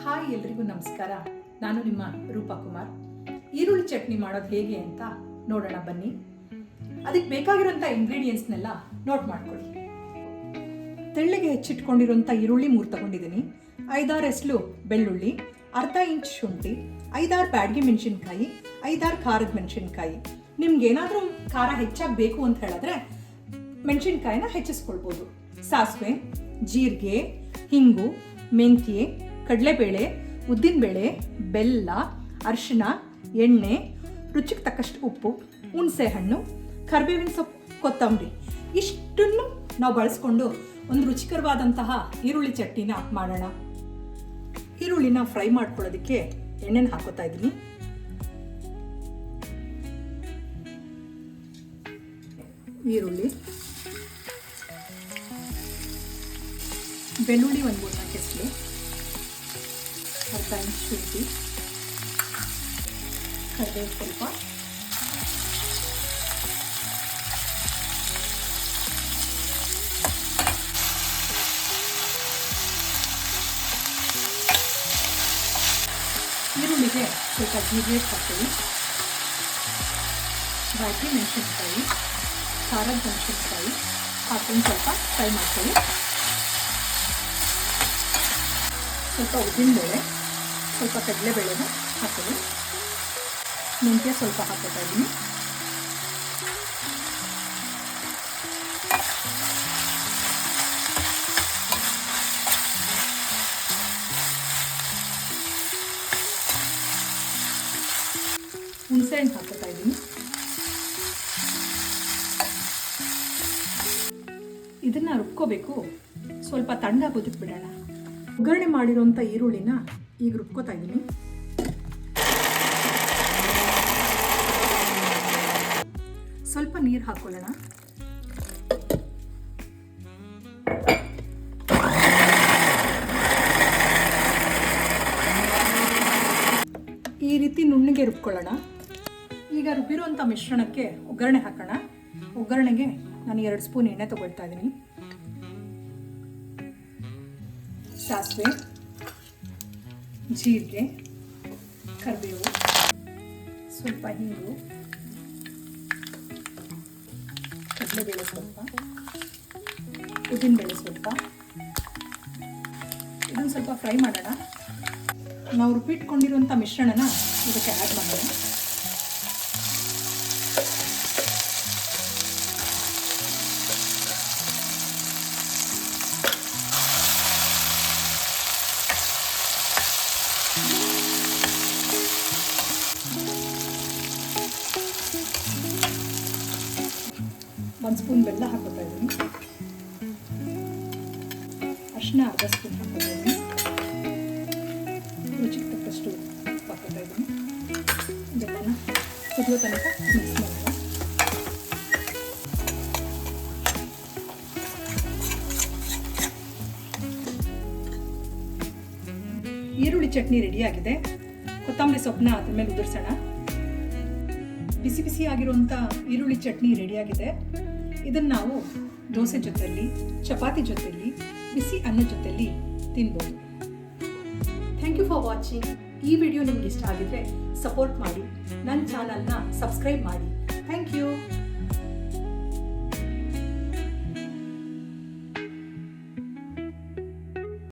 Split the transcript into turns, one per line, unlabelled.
Hi ಎಲ್ರಿಗೂ ನಮಸ್ಕಾರ. ನಾನು ನಿಮ್ಮ ರೂಪಾ ಕುಮಾರ್. ಈರುಳ್ಳಿ ಚಟ್ನಿ ಮಾಡೋದು ಹೇಗೆ ಅಂತ ನೋಡೋಣ ಬನ್ನಿ. ಅದಕ್ಕೆ ಬೇಕಾಗಿರೋಂಥ ಇಂಗ್ರೀಡಿಯೆಂಟ್ಸ್ನೆಲ್ಲ ನೋಟ್ ಮಾಡ್ಕೊಳ್ಳಿ. ತೆಳ್ಳಗೆ ಹೆಚ್ಚಿಟ್ಕೊಂಡಿರೋಂಥ ಈರುಳ್ಳಿ 3 ತಗೊಂಡಿದ್ದೀನಿ. 5-6 ಎಸ್ಲು ಬೆಳ್ಳುಳ್ಳಿ, ಅರ್ಧ ಇಂಚ್ ಶುಂಠಿ, 5-6 ಬ್ಯಾಡಗಿ ಮೆಣಸಿನ್ಕಾಯಿ, 5-6 ಖಾರದ ಮೆಣಸಿನ್ಕಾಯಿ. ನಿಮ್ಗೆ ಏನಾದರೂ ಖಾರ ಹೆಚ್ಚಾಗಿ ಬೇಕು ಅಂತ ಹೇಳಿದ್ರೆ ಮೆಣಸಿನ್ಕಾಯಿನ ಹೆಚ್ಚಿಸ್ಕೊಳ್ಬೋದು. ಸಾಸಿವೆ, ಜೀರಿಗೆ, ಹಿಂಗು, ಮೆಂತ್ಯೆ, ಕಡಲೆಬೇಳೆ, ಉದ್ದಿನಬೇಳೆ, ಬೆಲ್ಲ, ಅರಿಶಿನ, ಎಣ್ಣೆ, ರುಚಿಗೆ ತಕ್ಕಷ್ಟು ಉಪ್ಪು, ಹುಣಸೆ ಹಣ್ಣು, ಕರಿಬೇವಿನ ಸೊಪ್ಪು, ಕೊತ್ತಂಬರಿ ಇಷ್ಟನ್ನು ನಾವು ಬಳಸ್ಕೊಂಡು ಒಂದು ರುಚಿಕರವಾದಂತಹ ಈರುಳ್ಳಿ ಚಟ್ನಿನ ಮಾಡೋಣ. ಈರುಳ್ಳಿನ ಫ್ರೈ ಮಾಡ್ಕೊಳ್ಳೋದಕ್ಕೆ ಎಣ್ಣೆನ ಹಾಕೋತಾ ಇದ್ದೀನಿ. ಈರುಳ್ಳಿ, ಬೆಳ್ಳುಳ್ಳಿ 1-4 ಎಸ್ಲು, ಅರ್ಧ ಇಂಚ್ ಶುಂಠಿ, ಕರಿಬೇವು ಸ್ವಲ್ಪ, ಈರುಳ್ಳಿಗೆ ಸ್ವಲ್ಪ ಜೀರಿಗೆ ಹಾಕ್ತೀವಿ, ಬ್ಯಾಡಗಿ ಮೆಣಸಿನ್ಕಾಯಿ, ಖಾರದ ಮೆಣಸಿನ್ಕಾಯಿ ಹಾಕೊಂಡು ಸ್ವಲ್ಪ ಫ್ರೈ ಮಾಡ್ತೀವಿ. ಸ್ವಲ್ಪ ಉದ್ದಿನಬೇಳೆ, ಸ್ವಲ್ಪ ಕಡಲೆಬೇಳೆನ ಹಾಕೋದು, ಮೆಂತ್ಯ ಸ್ವಲ್ಪ ಹಾಕೋತಾ ಇದ್ದೀನಿ. ಹುಣಸೆ ಹಣ್ಣು ಹಾಕೋತಾ ಇದ್ದೀನಿ. ಇದನ್ನ ರುಬ್ಕೋಬೇಕು. ಸ್ವಲ್ಪ ತಣ್ಣಗಾಗೋದಕ್ಕೆ ಬಿಡೋಣ. ಒಗ್ಗರಣೆ ಮಾಡಿರೋಂಥ ಈರುಳ್ಳಿನ ಈಗ ರುಬ್ಕೋತಾ ಇದ್ದೀನಿ. ಸ್ವಲ್ಪ ನೀರು ಹಾಕೊಳ್ಳೋಣ. ಈ ರೀತಿ ನುಣ್ಣಗೆ ರುಬ್ಕೊಳ್ಳೋಣ. ಈಗ ರುಬ್ಬಿರುವಂಥ ಮಿಶ್ರಣಕ್ಕೆ ಒಗ್ಗರಣೆ ಹಾಕೋಣ. ಒಗ್ಗರಣೆಗೆ ನಾನು 2 ಸ್ಪೂನ್ ಎಣ್ಣೆ ತಗೊಳ್ತಾ ಇದ್ದೀನಿ. ಸಾಸಿವೆ, ಜೀರಿಗೆ, ಕರಿಬೇವು, ಸ್ವಲ್ಪ ಹಿಂಗು, ಕಡಲೆಬೇಳೆ ಸ್ವಲ್ಪ, ಉದ್ದಿನಬೇಳೆ ಸ್ವಲ್ಪ. ಇದನ್ನು ಸ್ವಲ್ಪ ಫ್ರೈ ಮಾಡೋಣ. ನಾವು ರುಬ್ಬಿಟ್ಕೊಂಡಿರುವಂಥ ಮಿಶ್ರಣನ ಇದಕ್ಕೆ ಆ್ಯಡ್ ಮಾಡೋಣ. ಒಂದು ಸ್ಪೂನ್ ಬೆಲ್ಲ ಹಾಕೋತಾ ಇದ್ದೀನಿ. ಅರಿಶಿನ ಅರ್ಧ ಸ್ಪೂನ್ ಹಾಕೋತಾ ಇದ್ದೀನಿ. ರುಚಿಗೆ ತಕ್ಕಷ್ಟು ಉಪ್ಪು ಹಾಕೋತಾ ಇದ್ದೀನಿ. ಬೆಲ್ಲನ ಕುದಿಯೋ ತನಕ ಮಿಕ್ಸ್ ಮಾಡೋಣ. ಈರುಳ್ಳಿ ಚಟ್ನಿ ರೆಡಿಯಾಗಿದೆ. ಕೊತ್ತಂಬರಿ ಸೊಪ್ಪನ್ನ ಅದ್ರ ಮೇಲೆ ಉದುರಿಸೋಣ. ಬಿಸಿ ಬಿಸಿ ಆಗಿರುವಂಥ ಈರುಳ್ಳಿ ಚಟ್ನಿ ರೆಡಿಯಾಗಿದೆ. ಇದನ್ನು ನಾವು ದೋಸೆ ಜೊತೆಯಲ್ಲಿ, ಚಪಾತಿ ಜೊತೆಯಲ್ಲಿ, ಬಿಸಿ ಅನ್ನ ಜೊತೆಯಲ್ಲಿ ತಿನ್ಬೋದು. Thank you for watching. ಈ ವಿಡಿಯೋ ನಿಮ್ಗೆ ಇಷ್ಟ ಆಗಿದ್ರೆ ಸಪೋರ್ಟ್ ಮಾಡಿ, ನನ್ನ ಚಾನಲ್ನ ಸಬ್ಸ್ಕ್ರೈಬ್ ಮಾಡಿ. Thank you.